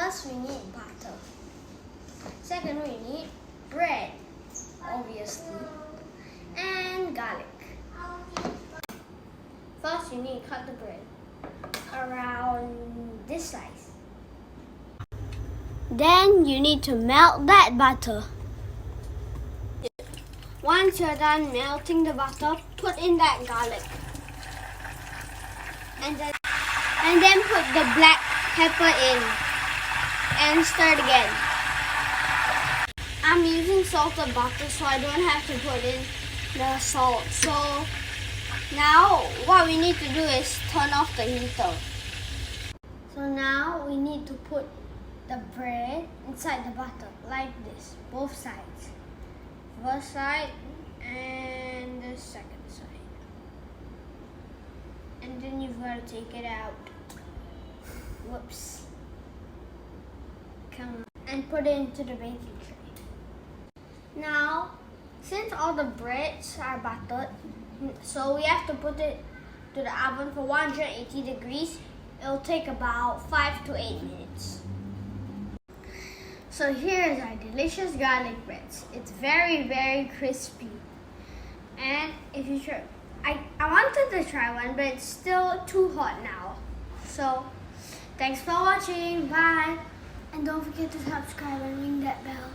First, we need butter. Second, we need bread, obviously, and garlic. First, you need to cut the bread around this size. Then you need to melt that butter. Once you're done melting the butter, put in that garlic. And then put the black pepper in and stir it again. I'm using salted butter so I don't have to put in the salt. So now what we need to do is turn off the heater. So now we need to put the bread inside the butter like this, both sides. First side and the second side. And then you've got to take it out. Whoops. Come on. And put it into the baking tray. Now, since all the breads are buttered, so we have to put it to the oven for 180 degrees. It'll take about 5 to 8 minutes. So here is our delicious garlic breads. It's very, very crispy. And if you try, I wanted to try one, but it's still too hot now. So thanks for watching. Bye. And don't forget to subscribe and ring that bell.